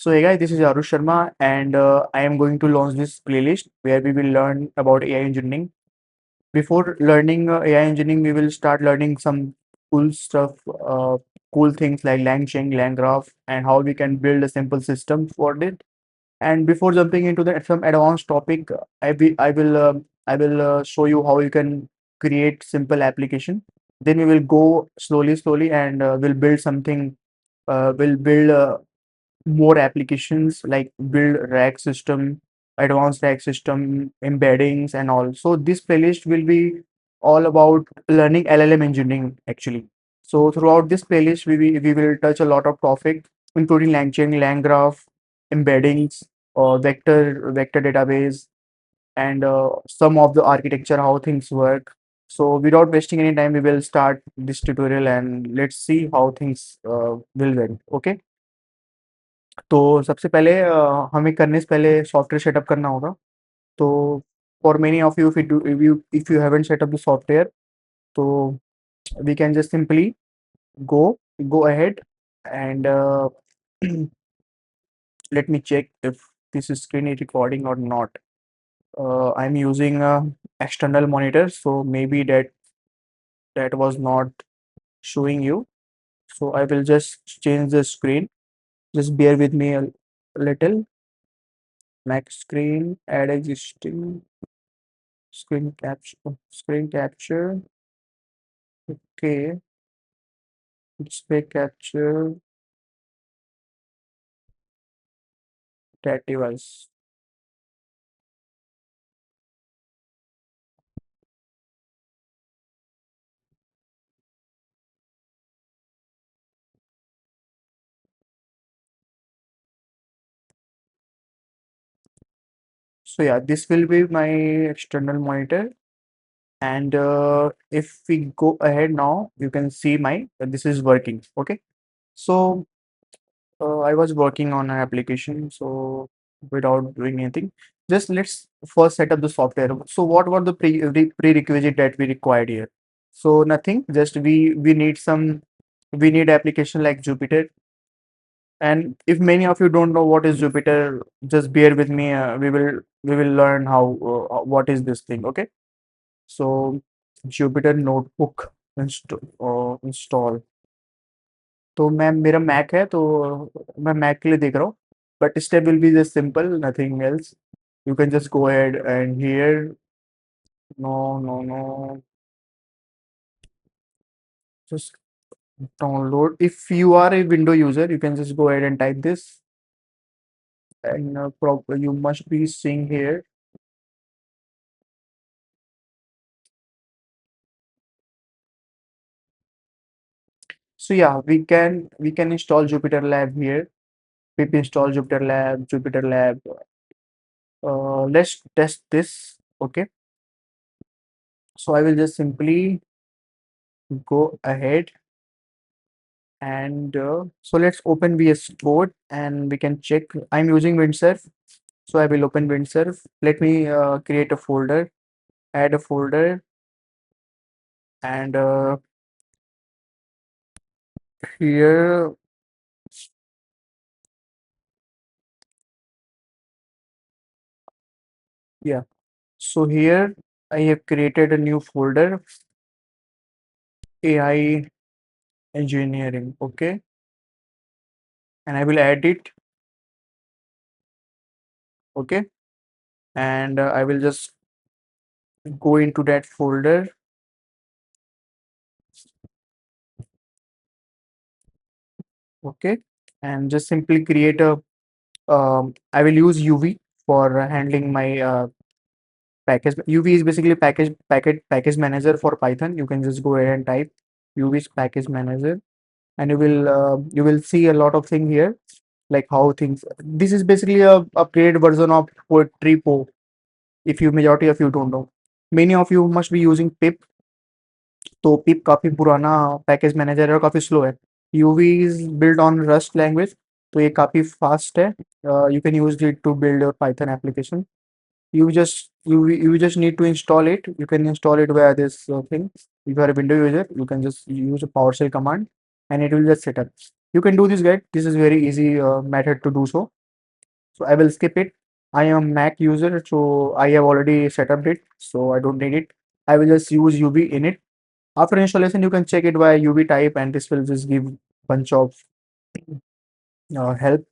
So hey guys, this is Arush Sharma, and I am going to launch this playlist where we will learn about AI engineering. Before learning AI engineering, we will start learning some cool stuff, cool things like LangChain, LangGraph, and how we can build a simple system for it. And before jumping into some advanced topic, I will show you how you can create simple application. Then we will go slowly, and we'll build something. We'll build more applications like build rack system, advanced rack system, embeddings, and all. So this playlist will be all about learning LLM engineering actually. So throughout this playlist, we will touch a lot of topics, including LangChain, LangGraph, embeddings, vector database, and some of the architecture, how things work. So without wasting any time, we will start this tutorial and let's see how things will went. Okay. तो सबसे पहले हमें करने से पहले software setup करना होगा। तो for many of you if you haven't set up the software, तो we can just simply go go ahead and let me check if this is screen is recording or not. I'm using a external monitor, so maybe that was not showing you. So I will just change the screen. Just bear with me a little. Max screen, add existing. Screen capture. Okay, display capture that device. So yeah, this will be my external monitor. And if we go ahead now, you can see my this is working. Okay, so I was working on an application, so without doing anything, just let's first set up the software. So what were the prerequisite that we required here? So nothing, just we need some we need application like Jupyter. And if many of you don't know what is Jupyter, just bear with me. We will learn how what is this thing. Okay, so Jupyter notebook install. तो मैं मेरा Mac है, तो मैं Mac के लिए देख रहा हूँ. But step will be just simple, nothing else. You can just go ahead and here, no, just download. If you are a window user, you can just go ahead and type this, and you must be seeing here. So yeah, we can install Jupyter Lab here. Pip install Jupyter Lab. Let's test this. Okay, so I will just simply go ahead and so let's open VS Code and we can check. I'm using Windsurf, so I will open Windsurf. Let me create a folder, add a folder, and here, yeah. So here I have created a new folder, AI engineering. Okay, and I will add it. Okay, and I will just go into that folder. Okay, and just simply create a. I will use UV for handling my package. UV is basically package manager for Python. You can just go ahead and type UV's package manager, and you will see a lot of thing here, like how things. This is basically a upgraded version of Poetry Po. If you majority of you don't know, many of you must be using Pip. तो पिप काफी पुराना package manager है और काफी slow है. UV is build on Rust language, तो ये काफी फास्ट है. You can use it to build your Python application. You just need to install it. You can install it via this thing. If you are a window user, you can just use a PowerShell command and it will just set up. You can do this, guys. This is very easy method to do so. So I will skip it. I am a Mac user, so I have already set up it, so I don't need it. I will just use UV in it. After installation, you can check it via UV type, and this will just give bunch of help.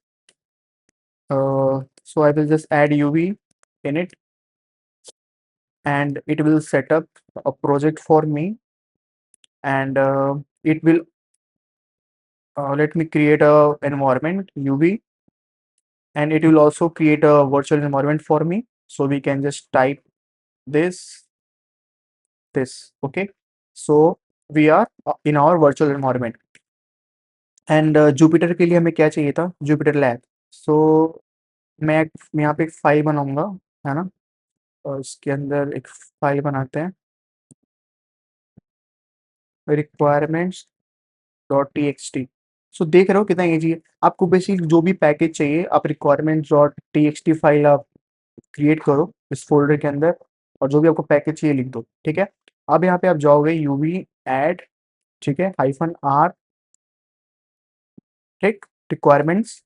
So I will just add UV in it, and it will set up a project for me, and it will let me create a environment UV, and it will also create a virtual environment for me. So we can just type this okay. So we are in our virtual environment, and Jupiter के लिए हमें क्या चाहिए था, Jupiter lab. सो मैं यहाँ पे एक फाइल बनाऊंगा, है ना, और इसके अंदर एक फाइल बनाते हैं, requirements dot t x t. So देख रहे हो कितना ईजी है। आपको बेसिक जो भी पैकेज चाहिए, आप requirements dot t x T file आप क्रिएट करो इस फोल्डर के अंदर, और जो भी आपको पैकेज चाहिए लिख दो, ठीक है। अब यहाँ पे आप जाओगे यूवी एड, ठीक है, हाइफन आर, ठीक, रिक्वायरमेंट्स।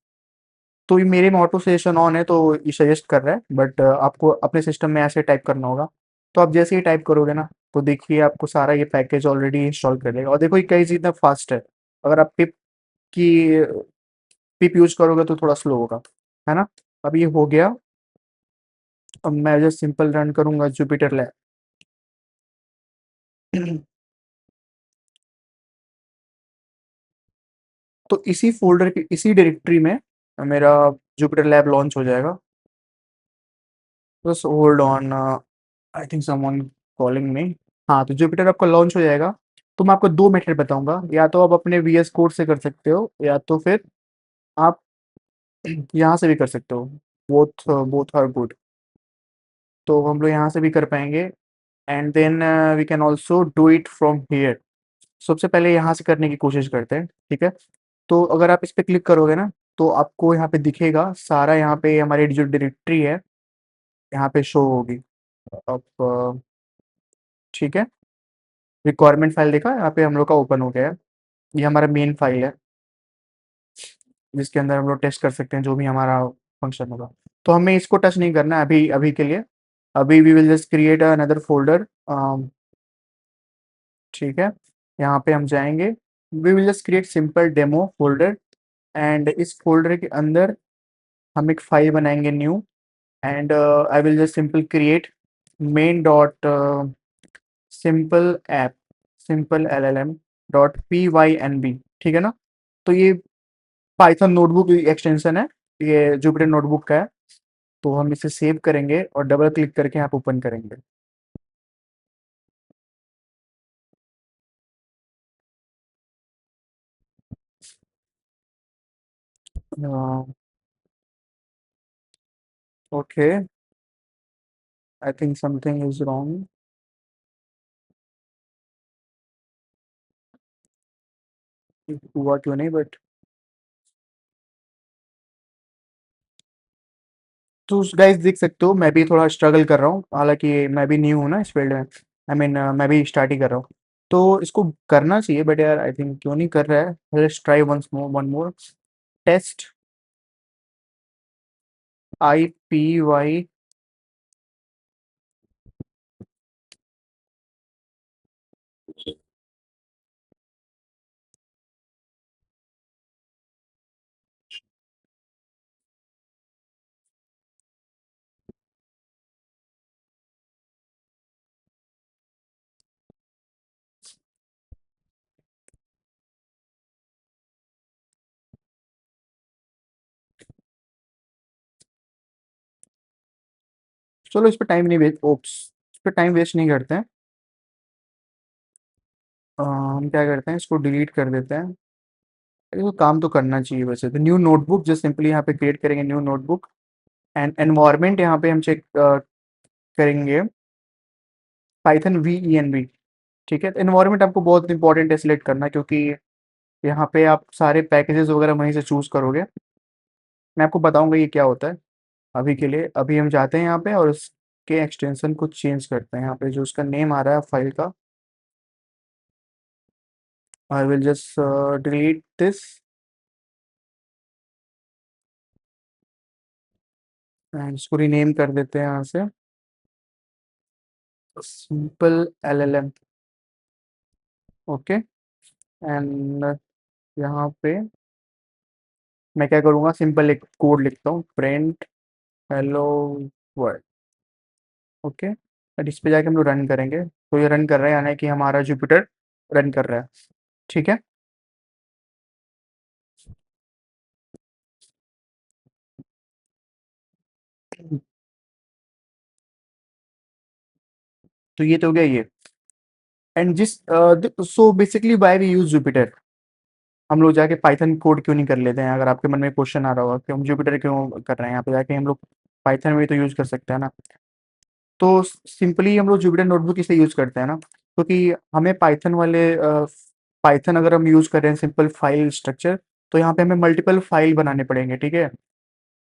तो ये मेरे में ऑटो सजेशन ऑन है, तो ये सजेस्ट कर रहा है, बट आपको अपने सिस्टम में ऐसे टाइप करना होगा। तो आप जैसे ही टाइप करोगे ना, तो देखिए आपको सारा ये पैकेज ऑलरेडी इंस्टॉल कर देगा। और देखो ये कई चीज़ फास्ट है। अगर आप की पिप यूज करोगे तो थोड़ा स्लो होगा, है ना। अब ये हो गया। अब मैं जस्ट सिंपल रन करूंगा जुपिटर लैब। तो इसी फोल्डर की इसी डायरेक्टरी में मेरा जुपिटर लैब लॉन्च हो जाएगा। बस hold on, I think someone calling me. हाँ, तो जुपिटर आपका लॉन्च हो जाएगा। तो मैं आपको दो मेथड बताऊंगा, या तो आप अपने वी एस कोड से कर सकते हो, या तो फिर आप यहाँ से भी कर सकते हो। Both both are good. तो हम लोग यहाँ से भी कर पाएंगे, and then we can also do it from here. सबसे पहले यहाँ से करने की कोशिश करते हैं, ठीक है। तो अगर आप इस पे क्लिक करोगे ना, तो आपको यहाँ पे दिखेगा सारा, यहाँ पे हमारी जो डायरेक्टरी है यहाँ पे शो होगी। अब ठीक है, रिक्वायरमेंट फाइल देखा यहाँ पे हम लोग का ओपन हो गया है। ये हमारा मेन फाइल है, जिसके अंदर हम लोग टेस्ट कर सकते हैं जो भी हमारा फंक्शन होगा। तो हमें इसको टच नहीं करना है अभी अभी के लिए। अभी we will just create another folder, ठीक है। यहाँ पे हम जाएंगे, we will just create simple demo folder, and इस फोल्डर के अंदर हम एक फाइल बनाएंगे new, and I will just simple create main dot simple app, simple L L M dot P Y N B, ठीक है ना। तो ये पाइथन नोटबुक एक्सटेंशन है, ये जुपिटर नोटबुक का है। तो हम इसे सेव करेंगे और डबल क्लिक करके यहाँ पे ओपन करेंगे। Okay, I think something is wrong. हुआ क्यों नहीं, बट तो गाइस देख सकते हो मैं भी थोड़ा स्ट्रगल कर रहा हूँ, हालांकि मैं भी न्यू हूँ ना इस फील्ड में। आई मीन मैं भी स्टार्ट ही कर रहा हूँ। तो इसको करना चाहिए, बट यार आई थिंक क्यों नहीं कर रहा है। Let's try once more, one more test I P Y. चलो इस पर टाइम नहीं वेस्ट, ओप्स, इस पर टाइम वेस्ट नहीं करते हैं। हम क्या करते हैं, इसको डिलीट कर देते हैं। इसको काम तो करना चाहिए वैसे। तो न्यू नोटबुक जस्ट सिंपली यहाँ पे क्रिएट करेंगे न्यू नोटबुक, एंड एनवायरनमेंट यहाँ पे हम चेक करेंगे Python V E N B, ठीक है। तो एनवायरनमेंट आपको बहुत इंपॉर्टेंट है सिलेक्ट करना, क्योंकि यहाँ पे आप सारे पैकेजेस वगैरह वहीं से चूज करोगे। मैं आपको बताऊंगा ये क्या होता है। अभी के लिए अभी हम जाते हैं यहाँ पे और उसके एक्सटेंशन को चेंज करते हैं। यहाँ पे जो उसका नेम आ रहा है फाइल का, आई will just delete this, and इसको रीनेम कर देते हैं यहाँ से सिंपल LLM। ओके। एंड यहाँ पे मैं क्या करूँगा, सिंपल एक कोड लिखता हूँ, प्रिंट हेलो वर्ल्ड। ओके। और इस पे जाके हम लोग रन करेंगे, तो ये रन कर रहा है, यानी कि हमारा जुपिटर रन कर रहा है। ठीक है। तो ये तो हो गया ये। एंड जिस so basically why we use Jupyter, हम लोग जाके पाइथन कोड क्यों नहीं कर लेते हैं? अगर आपके मन में क्वेश्चन आ रहा होगा कि हम जुपिटर क्यों कर रहे हैं, यहाँ पे जाके हम लोग पाइथन में तो यूज कर सकते हैं ना। तो सिंपली हम लोग जुपिटर नोटबुक इसलिए यूज करते हैं ना, क्योंकि हमें पाइथन वाले पाइथन अगर हम यूज कर रहे हैं सिंपल फाइल स्ट्रक्चर, तो यहाँ पे हमें मल्टीपल फाइल बनाने पड़ेंगे। ठीक है।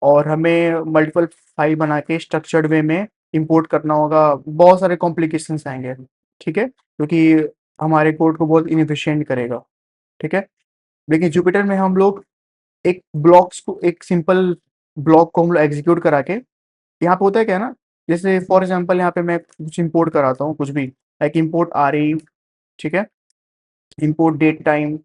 और हमें मल्टीपल फाइल बना के स्ट्रक्चर्ड वे में इंपोर्ट करना होगा, बहुत सारे कॉम्प्लिकेशंस आएंगे। ठीक है, क्योंकि हमारे कोड को बहुत इनएफिशिएंट करेगा। ठीक है। लेकिन जुपिटर में हम लोग एक ब्लॉक्स को, एक सिंपल ब्लॉक को हम लोग एग्जीक्यूट करा के, यहाँ पे होता है क्या ना, जैसे फॉर एग्जांपल यहाँ पे मैं कुछ इंपोर्ट कराता हूँ, कुछ भी, लाइक इंपोर्ट RE। ठीक है। Import date time,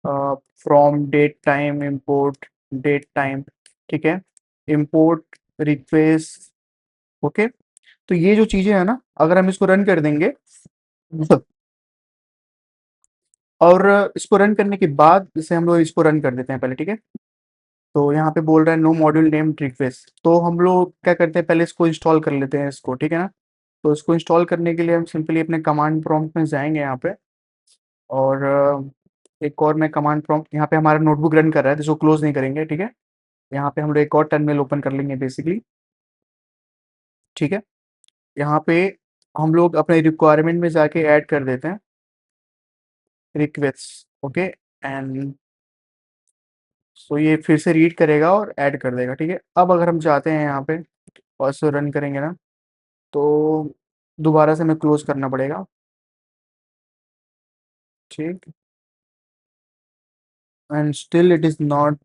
from date time, import date time. ठीक है। Import request. ओके। तो ये जो चीजें है ना, अगर हम इसको रन कर देंगे और इसको रन करने के बाद, जैसे हम लोग इसको रन कर देते हैं पहले। ठीक है। तो यहाँ पे बोल रहा है नो मॉड्यूल नेम रिक्वेस्ट, तो हम लोग क्या करते हैं, पहले इसको इंस्टॉल कर लेते हैं इसको। ठीक है ना। तो इसको इंस्टॉल करने के लिए हम सिंपली अपने कमांड प्रॉम्प्ट में जाएंगे यहाँ पे, और एक और मैं कमांड प्रॉम्प्ट, यहाँ पे हमारा नोटबुक रन कर रहा है तो इसको क्लोज नहीं करेंगे। ठीक है। यहाँ पे हम लोग एक और टर्मिनल ओपन कर लेंगे बेसिकली। ठीक है। यहाँ पे हम लोग अपने रिक्वायरमेंट में जाके ऐड कर देते हैं रिक्वेस्ट। ओके। एंड सो ये फिर से रीड करेगा और ऐड कर देगा। ठीक है। अब अगर हम चाहते हैं यहाँ पे और इसको रन करेंगे ना, तो दोबारा से हमें क्लोज करना पड़ेगा। ठीक। And still it is not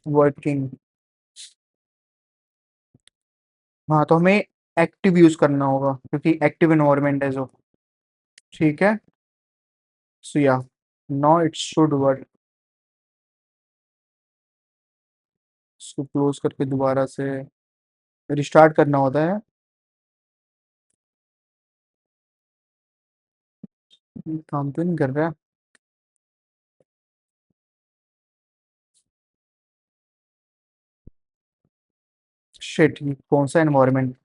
working. हाँ, तो हमें एक्टिव यूज करना होगा, क्योंकि एक्टिव एनवायरनमेंट है जो। ठीक है। सो या नाउ इट शुड वर्क। इसको क्लोज करके दोबारा से रिस्टार्ट करना होता है। काम तो नहीं कर रहा है। शिट, कौन सा एनवायरनमेंट,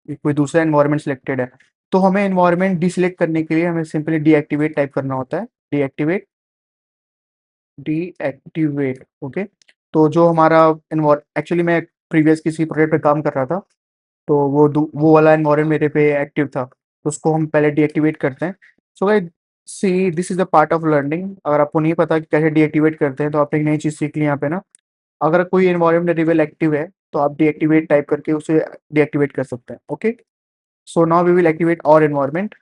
कोई दूसरा एनवायरनमेंट सिलेक्टेड है। तो हमें एनवायरनमेंट डिसेलेक्ट करने के लिए हमें सिंपली डीएक्टिवेट टाइप करना होता है। Deactivate, deactivate. ओके। तो जो हमारा एक्चुअली मैं प्रीवियस किसी प्रोजेक्ट पे काम कर रहा था, तो वो वाला एनवायरनमेंट मेरे पे एक्टिव था, तो उसको हम पहले डीएक्टिवेट करते हैं। So guys, see this is the part of learning. अगर आपको नहीं पता कि कैसे डीएक्टिवेट करते हैं, तो आपने एक नई चीज़ सीख ली यहाँ पे ना। अगर कोई एनवायरनमेंट वेरिएबल एक्टिव है, तो आप डीएक्टिवेट टाइप करके उसे डीएक्टिवेट कर सकते हैं। Okay. So now we will activate our environment.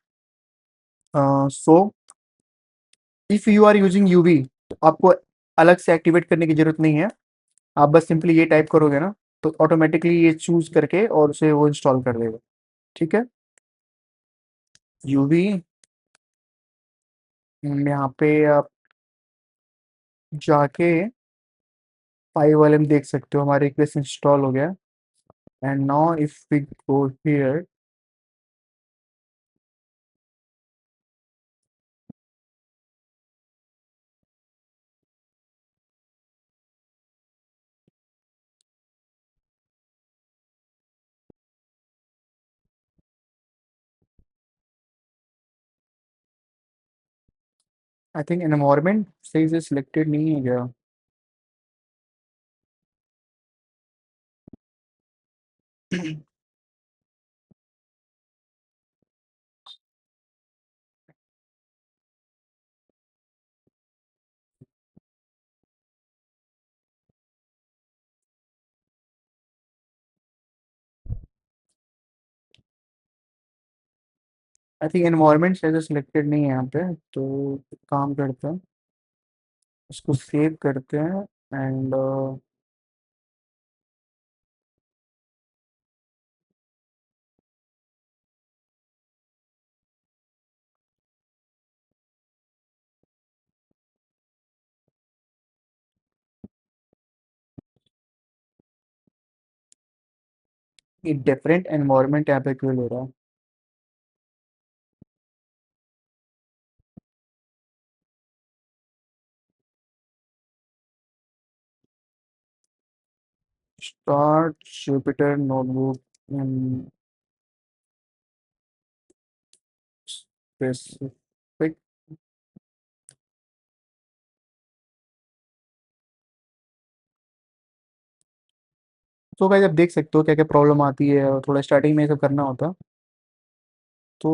So if you are using UV, तो आपको अलग से एक्टिवेट करने की जरूरत नहीं है। आप बस सिंपली ये टाइप करोगे ना, तो ऑटोमेटिकली ये चूज करके और उसे वो इंस्टॉल कर देगा। ठीक है। यूवी, यहाँ पे आप जाके फाइल वाले में देख सकते हो हमारी रिक्वेस्ट इंस्टॉल हो गया। And now if we go here, I think environment सही से सिलेक्टेड नहीं है गया। आई थिंक एनवायरनमेंट सही से सिलेक्टेड नहीं है यहाँ पे, तो एक काम करते हैं, इसको सेव करते हैं। एंड ये डिफरेंट एनवायरनमेंट यहाँ पे क्यों ले रहा है? Start Jupyter notebook in specific. तो भाई जब देख सकते हो क्या क्या प्रॉब्लम आती है और थोड़ा स्टार्टिंग में ये सब करना होता तो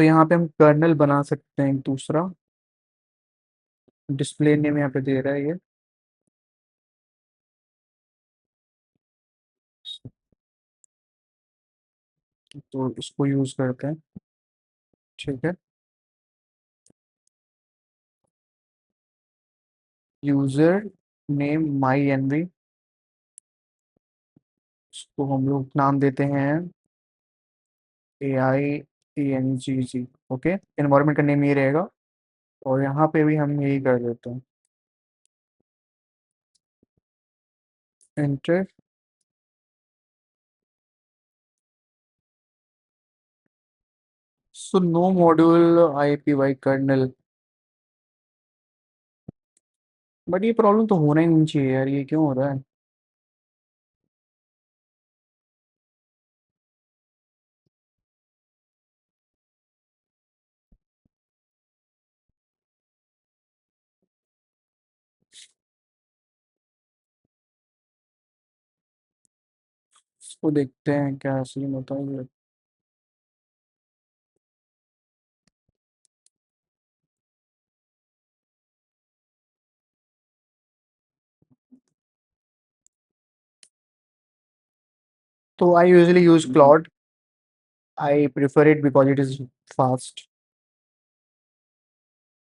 यहाँ पे हम कर्नल बना सकते हैं एक दूसरा। डिस्प्ले नेम यहाँ पे दे रहा है ये। तो इसको यूज करते हैं। ठीक है। यूजर नेम माई एनवी, इसको हम लोग नाम देते हैं AIENGG। ओके, एनवायरनमेंट का नेम ये रहेगा। और यहाँ पे भी हम यही कर देते हैं, enter. So no module IPY kernel. But ये प्रॉब्लम तो होना ही नहीं चाहिए यार, ये क्यों हो रहा है? इसको देखते हैं क्या सीन होता है ये। तो I usually use cloud. I prefer it because it is fast.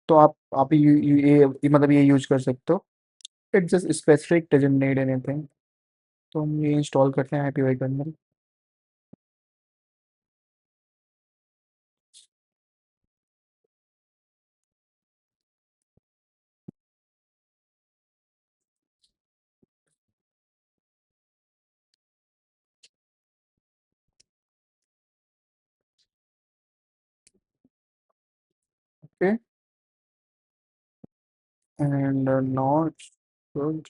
तो आप मतलब ये यूज कर सकते हो। It just specific doesn't need anything. तो हम ये इंस्टॉल करते हैं IPY kernel. Okay, and not good.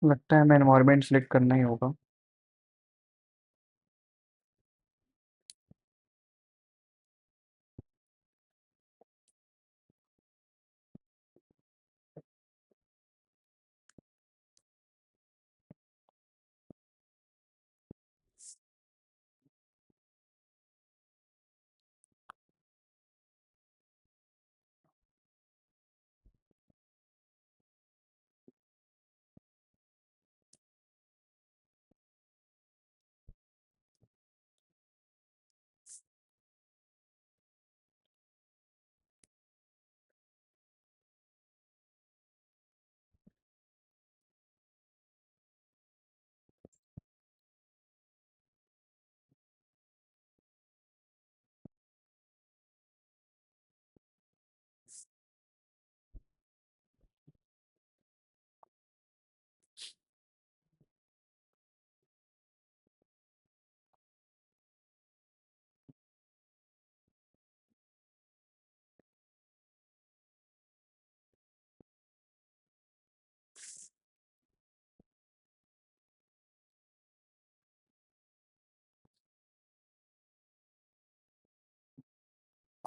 लगता है हमें एनवायरनमेंट सेलेक्ट करना ही होगा।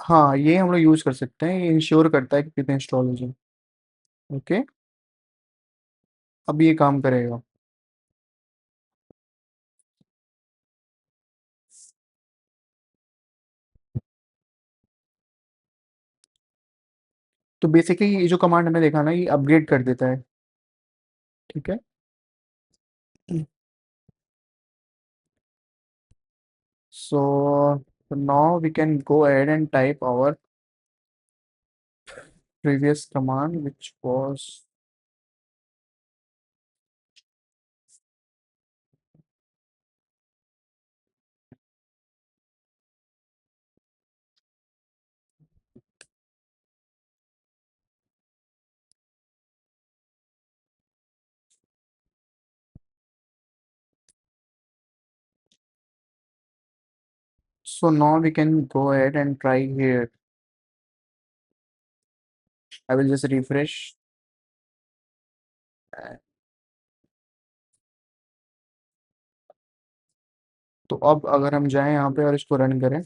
हाँ, ये हम लोग यूज़ कर सकते हैं, ये इंश्योर करता है कि कितने इंस्टॉल हो जाए। ओके, अब ये काम करेगा। तो बेसिकली ये जो कमांड हमें देखा ना, ये अपग्रेड कर देता है। ठीक है। So now we can go ahead and type our previous command, which was, so now we can go ahead and try here. I will just refresh. तो अब अगर हम जाएं यहाँ पे और इसको रन करें,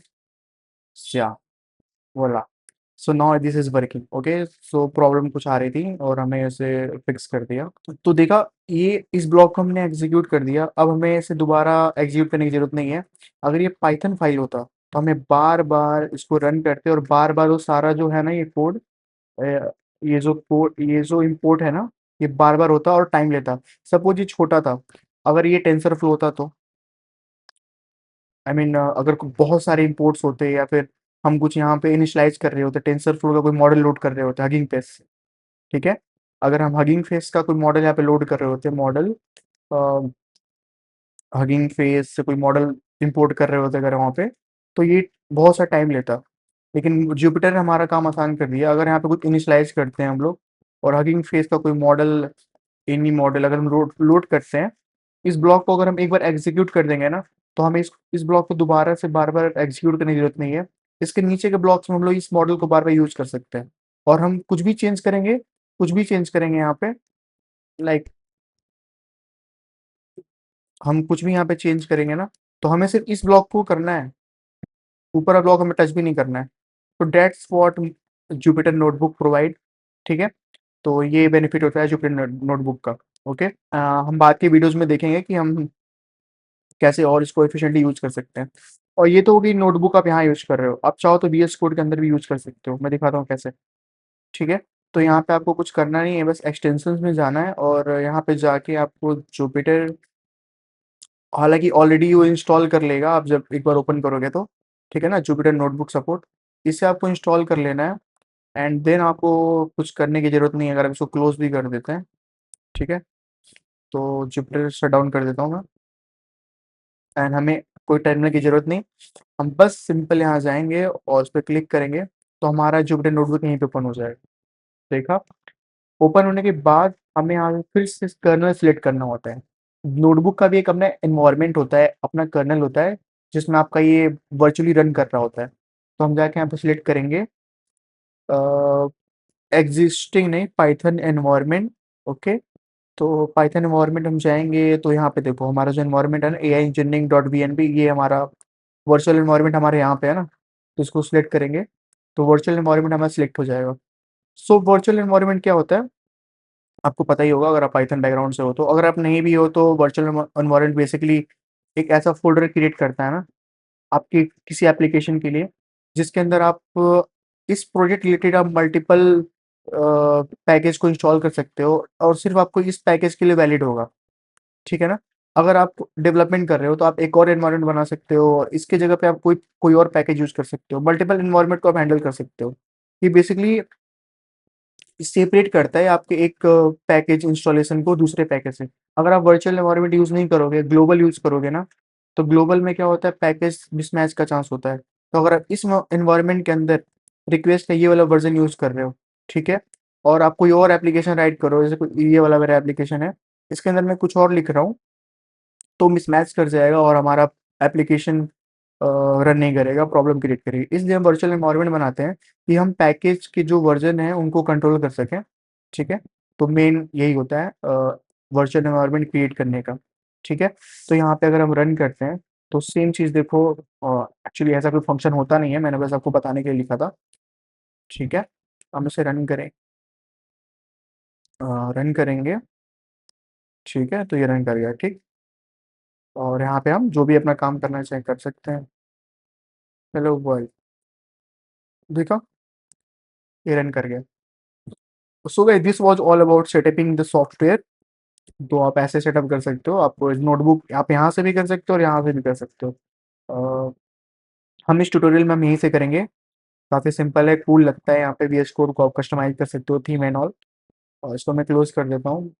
या बोला, so now this is working. Okay, so problem कुछ आ रही थी और हमें इसे फिक्स कर दिया। तो देखा, ये इस ब्लॉक को हमने एग्जीक्यूट कर दिया। अब हमें इसे दोबारा एग्जीक्यूट करने की जरूरत नहीं है। अगर ये पाइथन फाइल होता तो हमें बार बार इसको रन करते और बार बार वो सारा जो है ना ये कोड, ये जो इंपोर्ट है ना, ये बार बार होता और टाइम लेता। सपोज ये छोटा था, अगर ये टेंसर फ्लो होता तो, आई मीन अगर बहुत सारे इंपोर्ट्स होते या फिर हम कुछ यहाँ पे इनिशियलाइज कर रहे होते, टेंसर फ्लो का कोई मॉडल लोड कर रहे होते हगिंग फेस। ठीक है, अगर हम हगिंग फेस का कोई मॉडल यहाँ पे लोड कर रहे होते, मॉडल हगिंग फेस से कोई मॉडल इंपोर्ट कर रहे होते अगर वहाँ पे, तो ये बहुत सा टाइम लेता। लेकिन जुपिटर ने हमारा काम आसान कर दिया। अगर यहाँ पे कुछ इनिशियलाइज करते हैं हम लोग और हगिंग फेस का कोई मॉडल, एनी मॉडल अगर हम लोड लोड करते हैं, इस ब्लॉक को अगर हम एक बार एग्जीक्यूट कर देंगे ना, तो हमें इस ब्लॉक को दोबारा से बार बार एग्जीक्यूट करने की जरूरत नहीं है। इसके नीचे के ब्लॉक्स में हम लोग इस मॉडल को बार बार यूज कर सकते हैं। और हम कुछ भी चेंज करेंगे यहाँ पे, लाइक हम कुछ भी यहाँ पे चेंज करेंगे ना, तो हमें सिर्फ इस ब्लॉक को करना है, ऊपर का ब्लॉक हमें टच भी नहीं करना है। तो that's what Jupyter notebook provide. ठीक है, तो ये बेनिफिट होता है जुपिटर नोटबुक का। ओके, हम बाद के वीडियोस में देखेंगे कि हम कैसे और इसको एफिशिएंटली यूज कर सकते हैं। और ये तो होगी नोटबुक आप यहाँ यूज कर रहे हो, आप चाहो तो VS कोड के अंदर भी यूज कर सकते हो, मैं दिखाता हूँ कैसे। ठीक है, तो यहाँ पे आपको कुछ करना नहीं है, बस एक्सटेंशंस में जाना है और यहाँ पे जाके आपको जुपिटर, हालांकि ऑलरेडी वो इंस्टॉल कर लेगा आप जब एक बार ओपन करोगे तो। ठीक है ना, जुपिटर नोटबुक सपोर्ट, इसे आपको इंस्टॉल कर लेना है। एंड देन आपको कुछ करने की ज़रूरत नहीं है, अगर हम इसको क्लोज भी कर देते हैं। ठीक है, तो जुपिटर शट डाउन कर देता हूँ मैं। एंड हमें कोई टर्मिनल की ज़रूरत नहीं, हम बस सिंपल यहाँ जाएंगे और उस पर क्लिक करेंगे, तो हमारा जुपिटर नोटबुक यहीं पे ओपन हो जाएगा। देखा, ओपन होने के बाद हमें यहाँ पे फिर से कर्नल सिलेक्ट करना होता है। नोटबुक का भी एक अपना एनवायरनमेंट होता है, अपना कर्नल होता है, जिसमें आपका ये वर्चुअली रन कर रहा होता है। तो हम जाके यहाँ पे सिलेक्ट करेंगे एग्जिस्टिंग नहीं, पाइथन एनवायरनमेंट। ओके, तो पाइथन एनवायरनमेंट हम जाएंगे तो यहाँ पे देखो हमारा जो एनवायरनमेंट है ना, AI इंजीनियरिंग डॉट BNB, ये हमारा वर्चुअल एनवायरनमेंट हमारे यहाँ पे है ना। तो इसको सिलेक्ट करेंगे तो वर्चुअल एनवायरनमेंट हमारा सिलेक्ट हो जाएगा। सो वर्चुअल एनवायरनमेंट क्या होता है, आपको पता ही होगा अगर आप पाइथन बैकग्राउंड से हो तो। अगर आप नहीं भी हो तो वर्चुअल एनवायरनमेंट बेसिकली एक ऐसा फोल्डर क्रिएट करता है ना आपकी किसी एप्लीकेशन के लिए, जिसके अंदर आप इस प्रोजेक्ट रिलेटेड आप मल्टीपल पैकेज को इंस्टॉल कर सकते हो और सिर्फ आपको इस पैकेज के लिए वैलिड होगा। ठीक है ना, अगर आप डेवलपमेंट कर रहे हो तो आप एक और एनवायरनमेंट बना सकते हो और इसके जगह पे आप कोई कोई और पैकेज यूज कर सकते हो, मल्टीपल एनवायरनमेंट को आप हैंडल कर सकते हो। ये बेसिकली सेपरेट करता है आपके एक पैकेज इंस्टॉलेशन को दूसरे पैकेज से। अगर आप वर्चुअल एनवायरनमेंट यूज़ नहीं करोगे, ग्लोबल यूज़ करोगे ना, तो ग्लोबल में क्या होता है, पैकेज मिसमैच का चांस होता है। तो अगर आप इस एनवायरनमेंट के अंदर रिक्वेस्ट का ये वाला वर्जन यूज़ कर रहे हो, ठीक है, और आप कोई और एप्लीकेशन राइट करो, जैसे कोई ये वाला मेरा एप्लीकेशन है, इसके अंदर मैं कुछ और लिख रहा हूँ, तो मिसमैच कर जाएगा और हमारा एप्लीकेशन रन नहीं करेगा, प्रॉब्लम क्रिएट करेगी। इसलिए हम वर्चुअल एनवायरनमेंट बनाते हैं कि हम पैकेज के जो वर्जन है उनको कंट्रोल कर सकें। ठीक है, तो मेन यही होता है वर्चुअल एनवायरनमेंट क्रिएट करने का। ठीक है, तो यहाँ पे अगर हम रन करते हैं तो सेम चीज़ देखो, एक्चुअली ऐसा कोई फंक्शन होता नहीं है, मैंने बस आपको बताने के लिए लिखा था। ठीक है, हम इसे रन करें, रन करेंगे। ठीक है, तो ये रन कर गया। ठीक, और यहाँ पे हम जो भी अपना काम करना चाहे कर सकते हैं। हेलो वर्ल्ड, देखा, ये रन कर गया। So guys, this was all about setupping the software. तो आप ऐसे सेटअप कर सकते हो, आप नोटबुक आप यहाँ से भी कर सकते हो और यहाँ से भी कर सकते हो। अ, हम इस ट्यूटोरियल में हम यहीं से करेंगे। काफ़ी सिंपल है, कूल लगता है। यहाँ पे VS कोड को आप कस्टमाइज कर सकते हो, थीम एंड ऑल। और इसको मैं क्लोज कर देता हूँ।